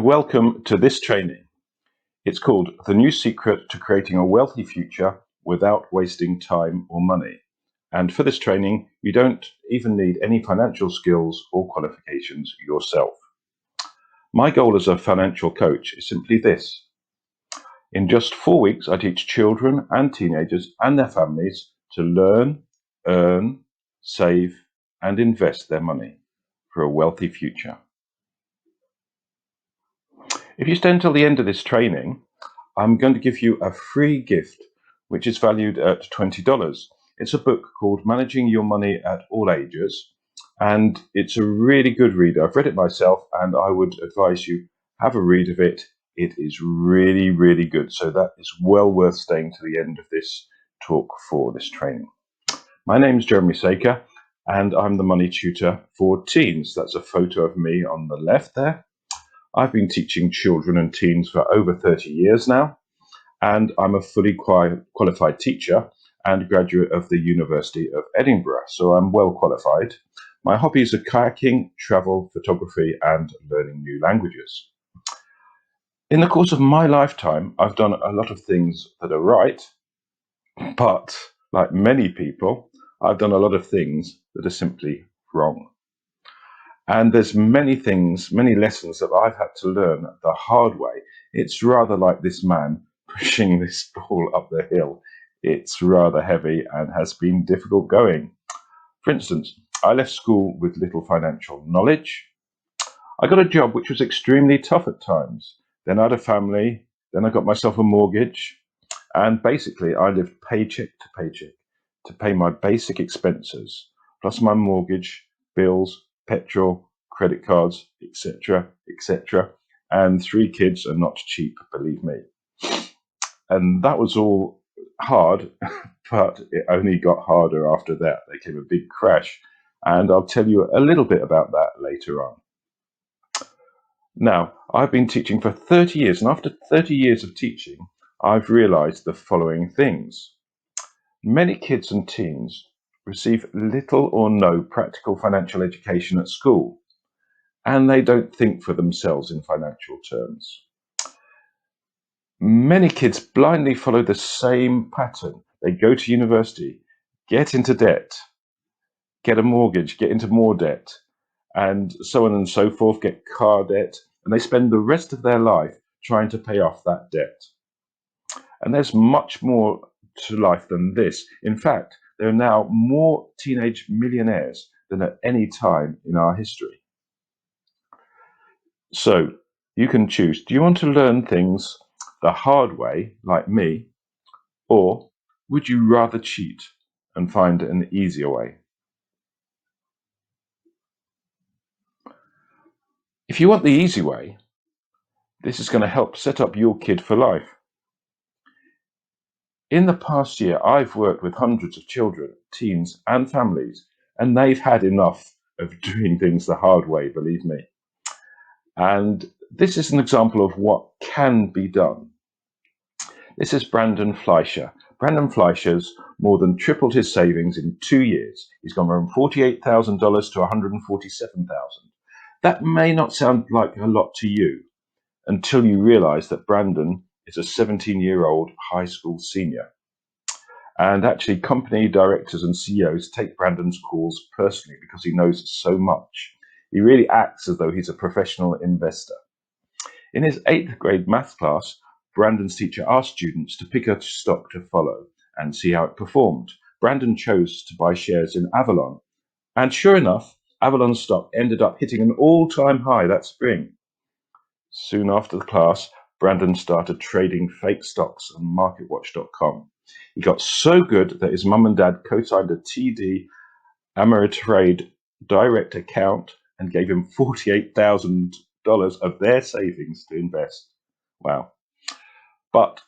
Welcome to this training. It's called The New Secret to Creating a Wealthy Future Without Wasting Time or Money. And for this training, you don't even need any financial skills or qualifications yourself. My goal as a financial coach is simply this. In just 4 weeks, I teach children and teenagers and their families to learn, earn, save, and invest their money for a wealthy future. If you stay until the end of this training, I'm going to give you a free gift, which is valued at $20. It's a book called Managing Your Money at All Ages, and it's a really good read. I've read it myself, and I would advise you have a read of it. It is really, really good. So that is well worth staying to the end of this talk for this training. My name is Jeremy Saker, and I'm the money tutor for teens. That's a photo of me on the left there. I've been teaching children and teens for over 30 years now, and I'm a fully qualified teacher and graduate of the University of Edinburgh, so I'm well qualified. My hobbies are kayaking, travel, photography, and learning new languages. In the course of my lifetime, I've done a lot of things that are right, but like many people, I've done a lot of things that are simply wrong. And there's many things, many lessons that I've had to learn the hard way. It's rather like this man pushing this ball up the hill. It's rather heavy and has been difficult going. For instance, I left school with little financial knowledge. I got a job which was extremely tough at times. Then I had a family. Then I got myself a mortgage. And basically, I lived paycheck to paycheck to pay my basic expenses, plus my mortgage, bills, petrol, credit cards, etc., etc. And 3 kids are not cheap, believe me. And that was all hard, but it only got harder after that. There came a big crash, and I'll tell you a little bit about that later on. Now, I've been teaching for 30 years, and after 30 years of teaching, I've realized the following things. Many kids and teens receive little or no practical financial education at school, and they don't think for themselves in financial terms. Many kids blindly follow the same pattern. They go to university, get into debt, get a mortgage, get into more debt, and so on and so forth, get car debt, and they spend the rest of their life trying to pay off that debt. And there's much more to life than this. In fact, there are now more teenage millionaires than at any time in our history. So you can choose. Do you want to learn things the hard way, like me, or would you rather cheat and find an easier way? If you want the easy way, this is going to help set up your kid for life. In the past year, I've worked with hundreds of children, teens, and families, and they've had enough of doing things the hard way, believe me. And this is an example of what can be done. This is Brandon Fleischer. Brandon Fleischer's more than tripled his savings in 2 years. He's gone from $48,000 to $147,000. That may not sound like a lot to you until you realize that Brandon is a 17-year-old high school senior. And actually, company directors and CEOs take Brandon's calls personally because he knows so much. He really acts as though he's a professional investor. In his 8th grade math class, Brandon's teacher asked students to pick a stock to follow and see how it performed. Brandon chose to buy shares in Avalon. And sure enough, Avalon stock ended up hitting an all-time high that spring. Soon after the class, Brandon started trading fake stocks on MarketWatch.com. He got so good that his mum and dad co-signed a TD Ameritrade direct account and gave him $48,000 of their savings to invest. Wow. But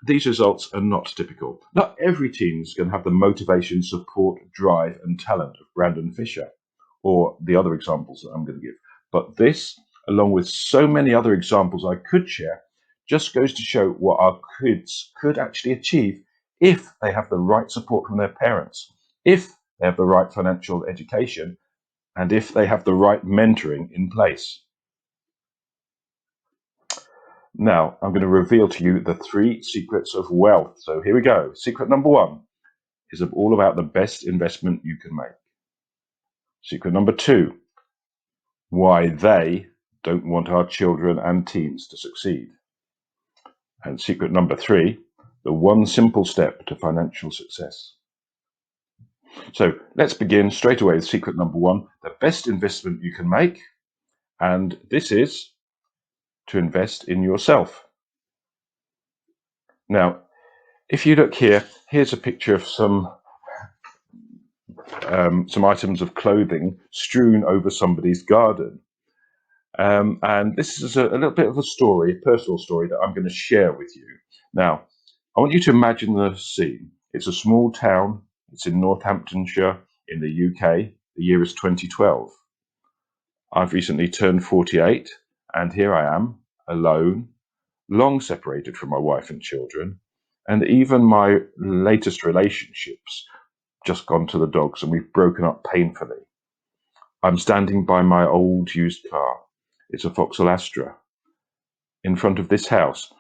these results are not typical. Not every teen is going to have the motivation, support, drive, and talent of Brandon Fisher or the other examples that I'm going to give. But this, along with so many other examples I could share, just goes to show what our kids could actually achieve if they have the right support from their parents, if they have the right financial education, and if they have the right mentoring in place. Now, I'm going to reveal to you the 3 secrets of wealth. So here we go. Secret number 1 is all about the best investment you can make. Secret number 2, why they don't want our children and teens to succeed. And secret number 3, the 1 simple step to financial success. So let's begin straight away with secret number 1, the best investment you can make. And this is to invest in yourself. Now, if you look here, here's a picture of some items of clothing strewn over somebody's garden. And this is a little bit of a story, a personal story that I'm going to share with you. Now, I want you to imagine the scene. It's a small town. It's in Northamptonshire in the UK. The year is 2012. I've recently turned 48, and here I am, alone, long separated from my wife and children, and even my latest relationships just gone to the dogs, and we've broken up painfully. I'm standing by my old used car. It's a Vauxhall Astra in front of this house,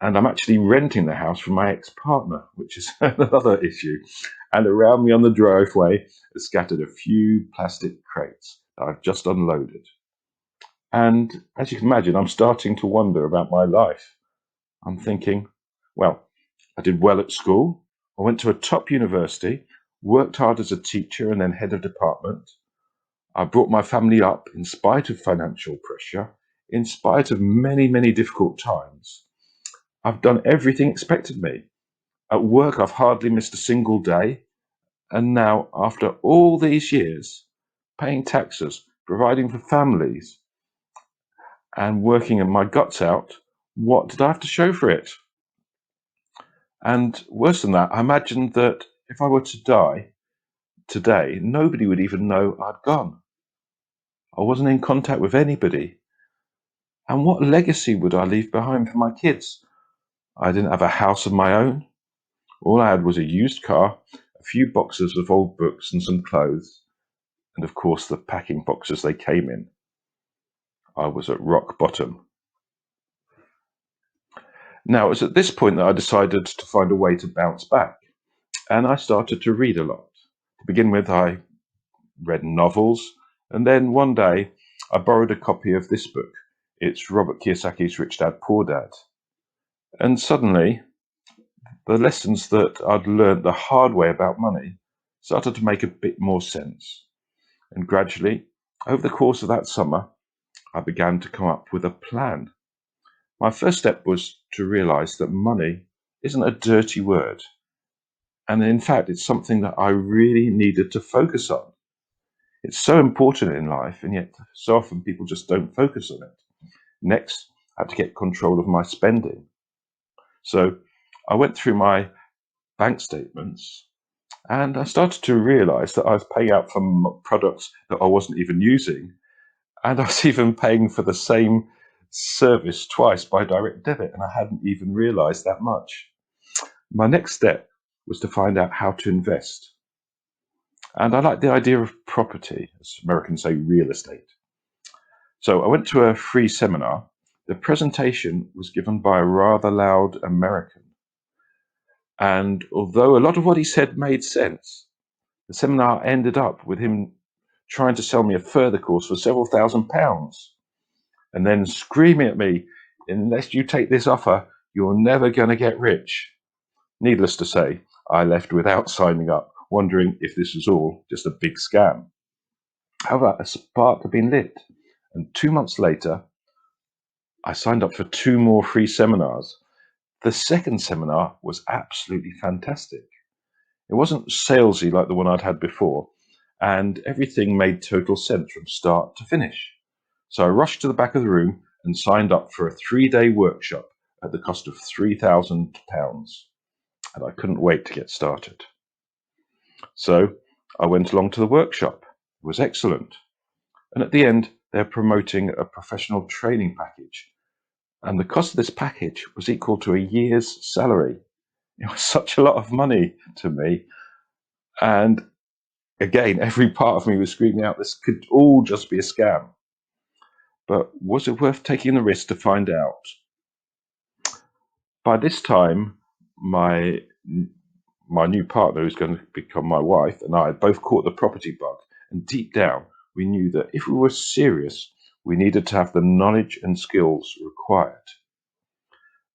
and I'm actually renting the house from my ex-partner, which is another issue. And around me on the driveway is scattered a few plastic crates that I've just unloaded. And as you can imagine, I'm starting to wonder about my life. I'm thinking, well, I did well at school. I went to a top university, worked hard as a teacher and then head of department. I brought my family up in spite of financial pressure, in spite of many, many difficult times. I've done everything expected of me. At work, I've hardly missed a single day. And now, after all these years, paying taxes, providing for families, and working my guts out, what did I have to show for it? And worse than that, I imagined that if I were to die today, nobody would even know I'd gone. I wasn't in contact with anybody. And what legacy would I leave behind for my kids? I didn't have a house of my own. All I had was a used car, a few boxes of old books and some clothes, and of course the packing boxes they came in. I was at rock bottom. Now, it was at this point that I decided to find a way to bounce back, and I started to read a lot. To begin with, I read novels, and then one day I borrowed a copy of this book. It's Robert Kiyosaki's Rich Dad, Poor Dad. And suddenly, the lessons that I'd learned the hard way about money started to make a bit more sense. And gradually, over the course of that summer, I began to come up with a plan. My first step was to realize that money isn't a dirty word. And in fact, it's something that I really needed to focus on. It's so important in life, and yet so often people just don't focus on it. Next, I had to get control of my spending. So I went through my bank statements and I started to realize that I was paying out for products that I wasn't even using. And I was even paying for the same service twice by direct debit, and I hadn't even realized that much. My next step was to find out how to invest. And I like the idea of property, as Americans say, real estate. So I went to a free seminar. The presentation was given by a rather loud American. And although a lot of what he said made sense, the seminar ended up with him trying to sell me a further course for several £1,000s and then screaming at me, unless you take this offer, you're never going to get rich. Needless to say, I left without signing up, wondering if this was all just a big scam. However, a spark had been lit, and 2 months later, I signed up for 2 more free seminars. The second seminar was absolutely fantastic. It wasn't salesy like the one I'd had before, and everything made total sense from start to finish. So I rushed to the back of the room and signed up for a 3-day workshop at the cost of £3,000, and I couldn't wait to get started. So I went along to the workshop. It was excellent. And at the end, they're promoting a professional training package. And the cost of this package was equal to a year's salary. It was such a lot of money to me. And again, every part of me was screaming out, this could all just be a scam. But was it worth taking the risk to find out? By this time, my my new partner, who's going to become my wife, and I had both caught the property bug. And deep down, we knew that if we were serious, we needed to have the knowledge and skills required.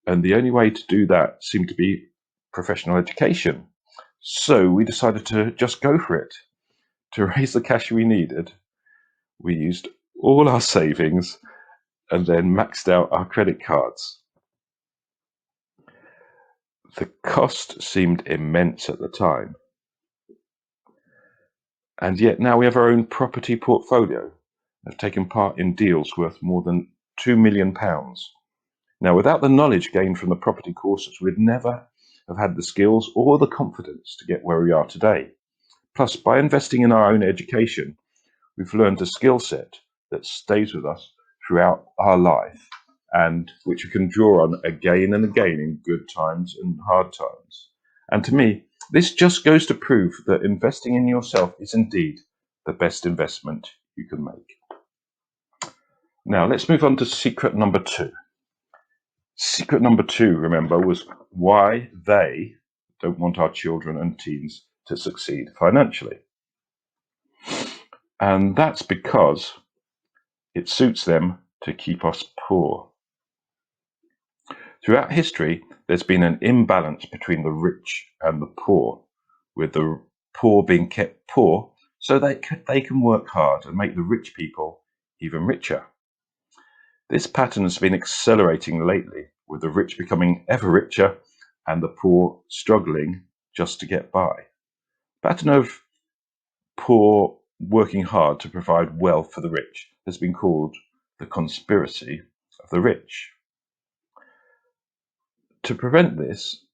And the only way to do that seemed to be professional education. So we decided to just go for it. To raise the cash we needed, we used all our savings and then maxed out our credit cards. The cost seemed immense at the time, and yet now we have our own property portfolio and have taken part in deals worth more than £2 million. Now, without the knowledge gained from the property courses, we'd never have had the skills or the confidence to get where we are today. Plus, by investing in our own education, we've learned a skill set that stays with us throughout our life and which we can draw on again and again in good times and hard times. And to me, this just goes to prove that investing in yourself is indeed the best investment you can make. Now, let's move on to secret number two. Secret number two, remember, was why they don't want our children and teens to succeed financially. And that's because it suits them to keep us poor. Throughout history, there's been an imbalance between the rich and the poor, with the poor being kept poor so they can work hard and make the rich people even richer. This pattern has been accelerating lately, with the rich becoming ever richer and the poor struggling just to get by. Pattern of poor working hard to provide wealth for the rich has been called the conspiracy of the rich. To prevent this,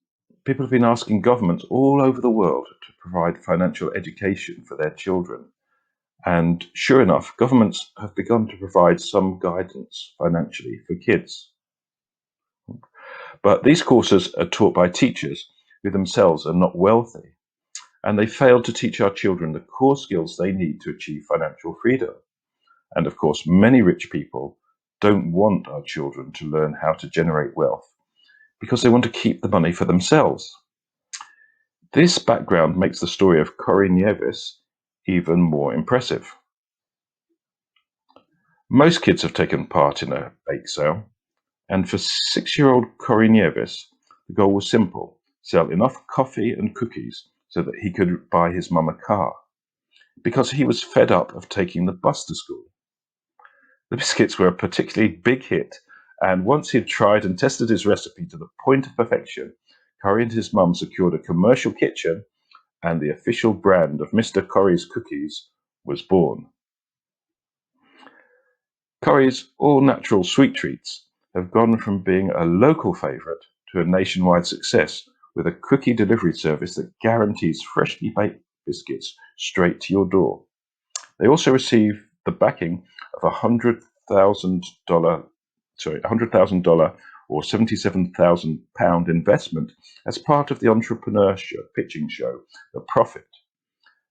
people have been asking governments all over the world to provide financial education for their children. And sure enough, governments have begun to provide some guidance financially for kids. But these courses are taught by teachers who themselves are not wealthy, and they fail to teach our children the core skills they need to achieve financial freedom. And of course, many rich people don't want our children to learn how to generate wealth because they want to keep the money for themselves. This background makes the story of Corey Nieves even more impressive. Most kids have taken part in a bake sale, and for 6-year-old Corey Nieves, the goal was simple: sell enough coffee and cookies so that he could buy his mum a car, because he was fed up of taking the bus to school. The biscuits were a particularly big hit, and once he had tried and tested his recipe to the point of perfection, Corey and his mum secured a commercial kitchen, and the official brand of Mr. Corey's cookies was born. Corey's all-natural sweet treats have gone from being a local favourite to a nationwide success, with a cookie delivery service that guarantees freshly baked biscuits straight to your door. They also receive the backing of $100,000 or £77,000 investment as part of the entrepreneurship pitching show, The Profit.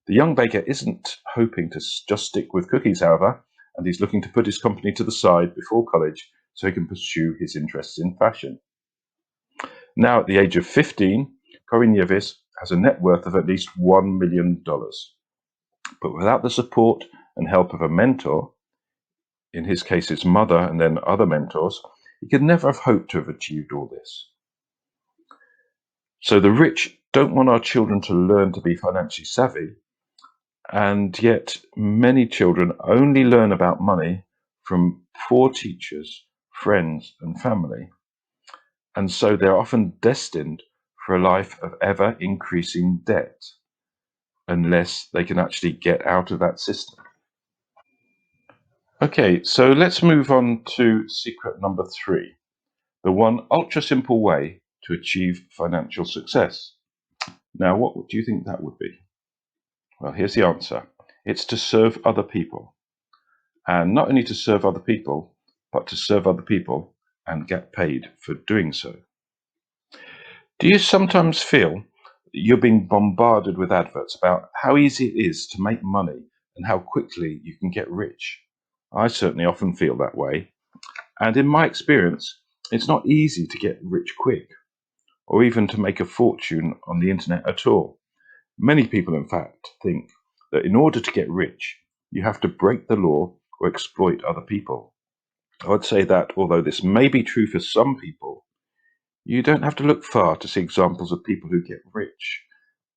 The young baker isn't hoping to just stick with cookies, however, and he's looking to put his company to the side before college so he can pursue his interests in fashion. Now, at the age of 15, Corey Nieves has a net worth of at least $1 million. But without the support and help of a mentor, in his case his mother and then other mentors, he could never have hoped to have achieved all this. So the rich don't want our children to learn to be financially savvy, and yet many children only learn about money from poor teachers, friends, and family. And so they're often destined for a life of ever increasing debt unless they can actually get out of that system. Okay, so let's move on to secret number three, the one ultra simple way to achieve financial success. Now, what do you think that would be? Well, here's the answer. It's to serve other people. And not only to serve other people, but to serve other people and get paid for doing so. Do you sometimes feel that you're being bombarded with adverts about how easy it is to make money and how quickly you can get rich? I certainly often feel that way. And in my experience, it's not easy to get rich quick. or even to make a fortune on the internet at all. Many people, in fact, think that in order to get rich, you have to break the law or exploit other people. I would say that although this may be true for some people, you don't have to look far to see examples of people who get rich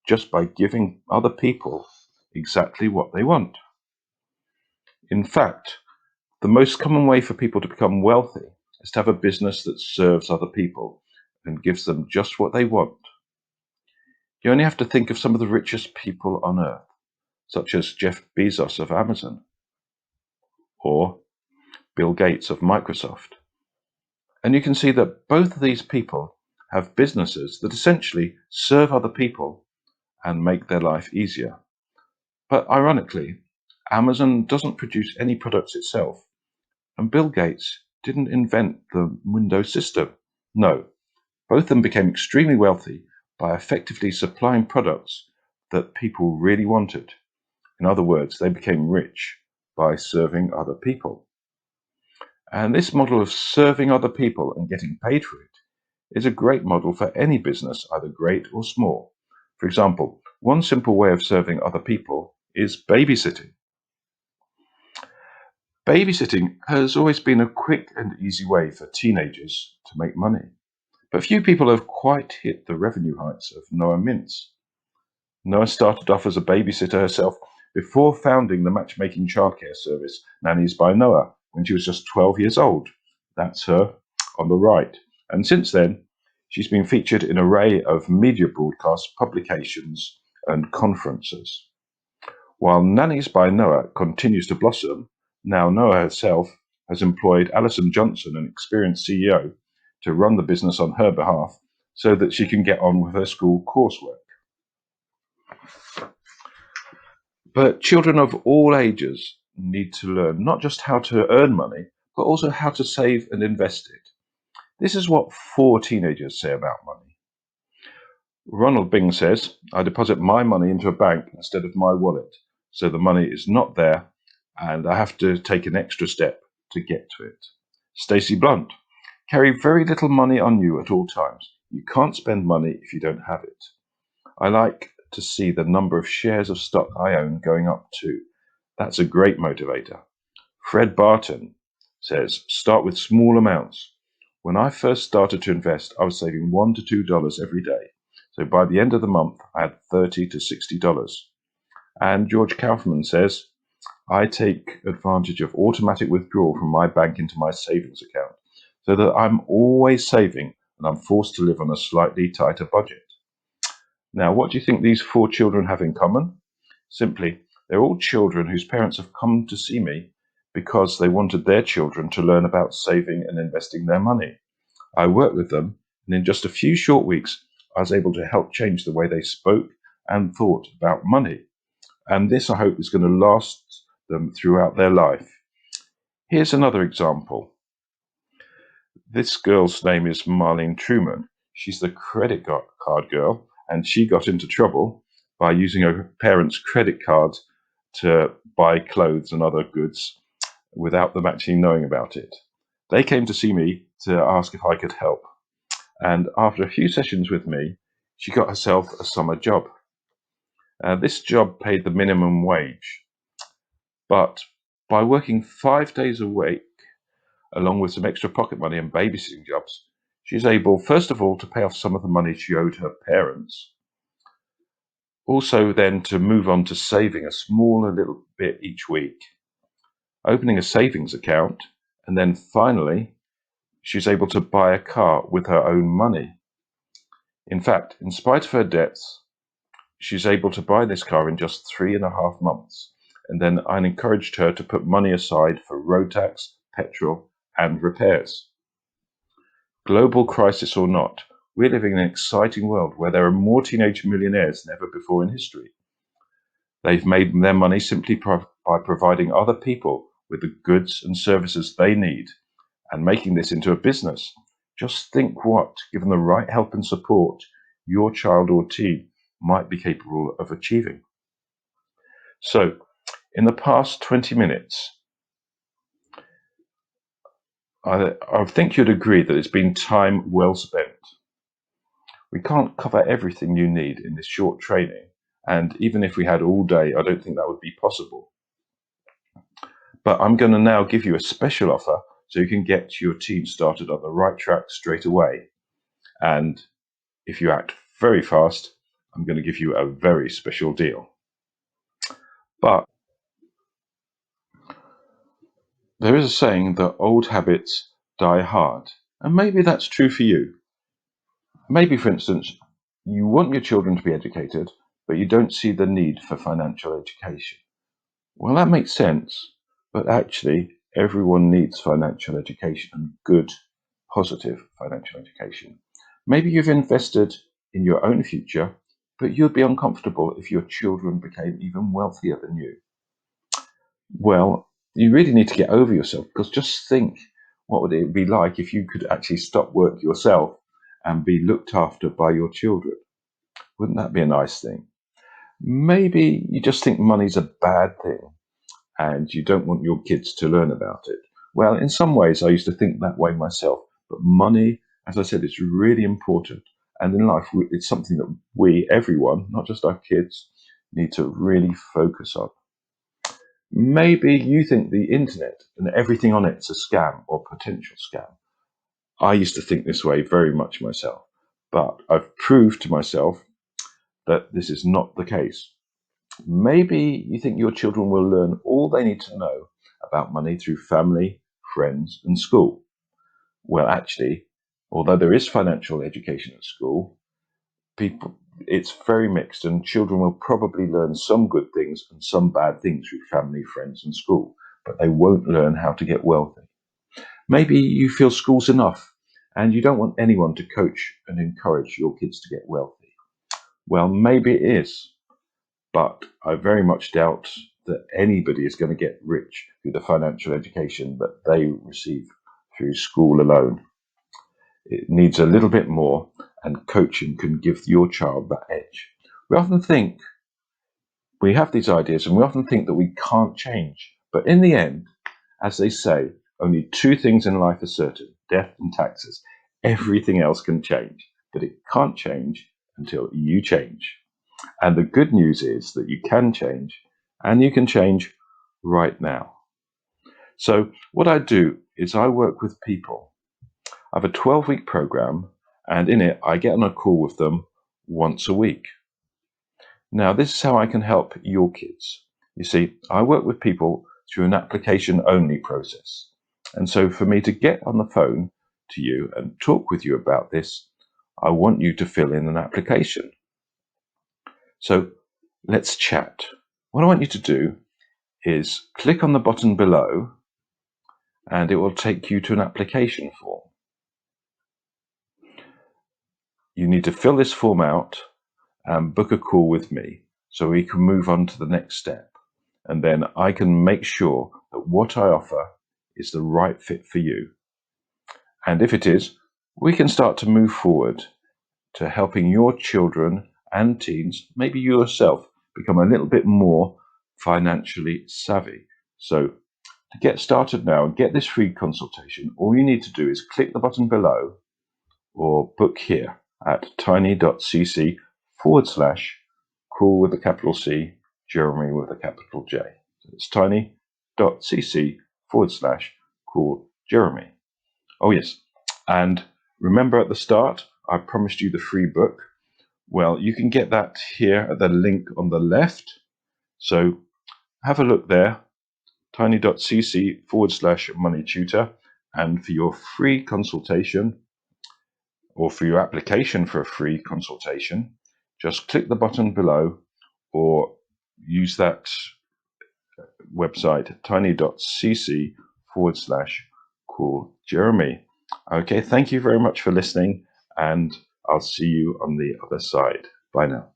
just by giving other people exactly what they want. In fact, the most common way for people to become wealthy is to have a business that serves other people and gives them just what they want. You only have to think of some of the richest people on earth, such as Jeff Bezos of Amazon or Bill Gates of Microsoft. And you can see that both of these people have businesses that essentially serve other people and make their life easier. But ironically, Amazon doesn't produce any products itself, and Bill Gates didn't invent the Windows system. No, both of them became extremely wealthy by effectively supplying products that people really wanted. In other words, they became rich by serving other people. And this model of serving other people and getting paid for it is a great model for any business, either great or small. For example, one simple way of serving other people is babysitting. Babysitting has always been a quick and easy way for teenagers to make money, but few people have quite hit the revenue heights of Noah Mintz. Noah started off as a babysitter herself before founding the matchmaking childcare service Nannies by Noah when she was just 12 years old. That's her on the right. And since then, she's been featured in an array of media broadcasts, publications, and conferences. While Nannies by Noah continues to blossom, now Noah herself has employed Alison Johnson, an experienced CEO, to run the business on her behalf so that she can get on with her school coursework. But children of all ages need to learn not just how to earn money, but also how to save and invest it. This is what four teenagers say about money. Ronald Bing says, I deposit my money into a bank instead of my wallet, so the money is not there and I have to take an extra step to get to it. Stacey Blunt, carry very little money on you at all times. You can't spend money if you don't have it. I like to see the number of shares of stock I own going up too. That's a great motivator. Fred Barton says, start with small amounts. When I first started to invest, I was saving $1 to $2 every day. So by the end of the month, I had $30 to $60. And George Kaufman says, I take advantage of automatic withdrawal from my bank into my savings account so that I'm always saving and I'm forced to live on a slightly tighter budget. Now, what do you think these four children have in common? Simply, they're all children whose parents have come to see me because they wanted their children to learn about saving and investing their money. I worked with them, and in just a few short weeks, I was able to help change the way they spoke and thought about money. And this, I hope, is going to last them throughout their life. Here's another example. This girl's name is Marlene Truman. She's the credit card girl, and she got into trouble by using her parents' credit cards to buy clothes and other goods without them actually knowing about it. They came to see me to ask if I could help, and after a few sessions with me, she got herself a summer job. This job paid the minimum wage, but by working 5 days a week, along with some extra pocket money and babysitting jobs, she's able, first of all, to pay off some of the money she owed her parents. Also, then to move on to saving a smaller little bit each week, opening a savings account, and then finally, she's able to buy a car with her own money. In fact, in spite of her debts, she's able to buy this car in just 3.5 months. And then I encouraged her to put money aside for road tax, petrol, and repairs. Global crisis or not, we're living in an exciting world where there are more teenage millionaires than ever before in history. They've made their money simply by providing other people with the goods and services they need and making this into a business. Just think what, given the right help and support, your child or teen might be capable of achieving. So, in the past 20 minutes, I think you'd agree that it's been time well spent. We can't cover everything you need in this short training, and even if we had all day, I don't think that would be possible. But I'm going to now give you a special offer so you can get your team started on the right track straight away. And if you act very fast, I'm going to give you a very special deal. But there is a saying that old habits die hard, and maybe that's true for you. Maybe, for instance, you want your children to be educated, but you don't see the need for financial education. Well, that makes sense, but actually, everyone needs financial education and good, positive financial education. Maybe you've invested in your own future, but you'd be uncomfortable if your children became even wealthier than you. Well, you really need to get over yourself, because just think, what would it be like if you could actually stop work yourself and be looked after by your children? Wouldn't that be a nice thing? Maybe you just think money's a bad thing and you don't want your kids to learn about it. Well, in some ways, I used to think that way myself, but money, as I said, is really important. And in life, it's something that we, everyone, not just our kids, need to really focus on. Maybe you think the internet and everything on it's a scam or potential scam. I used to think this way very much myself, but I've proved to myself that this is not the case. Maybe you think your children will learn all they need to know about money through family, friends, and school. Well, actually, although there is financial education at school, it's very mixed, and children will probably learn some good things and some bad things through family, friends, and school, but they won't learn how to get wealthy. Maybe you feel school's enough and you don't want anyone to coach and encourage your kids to get wealthy. Well, maybe it is, but I very much doubt that anybody is going to get rich through the financial education that they receive through school alone. It needs a little bit more, and coaching can give your child that edge. We often think we have these ideas and we often think that we can't change. But in the end, as they say, only two things in life are certain: death and taxes. Everything else can change, but it can't change until you change. And the good news is that you can change, and you can change right now. So, what I do is I work with people. I have a 12-week program, and in it, I get on a call with them once a week. Now, this is how I can help your kids. You see, I work with people through an application only process. And so, for me to get on the phone to you and talk with you about this, I want you to fill in an application. So, let's chat. What I want you to do is click on the button below, and it will take you to an application form. You need to fill this form out and book a call with me so we can move on to the next step. And then I can make sure that what I offer is the right fit for you. And if it is, we can start to move forward to helping your children and teens, maybe you yourself, become a little bit more financially savvy. So to get started now and get this free consultation, all you need to do is click the button below or book here at tiny.cc/call with a capital C, Jeremy with a capital J. So it's tiny.cc/call Jeremy. Oh, yes. And remember at the start, I promised you the free book. Well, you can get that here at the link on the left. So have a look there, tiny.cc/money tutor. And for your free consultation, or for your application for a free consultation, just click the button below or use that website, tiny.cc/call Jeremy. Okay, thank you very much for listening, and I'll see you on the other side. Bye now.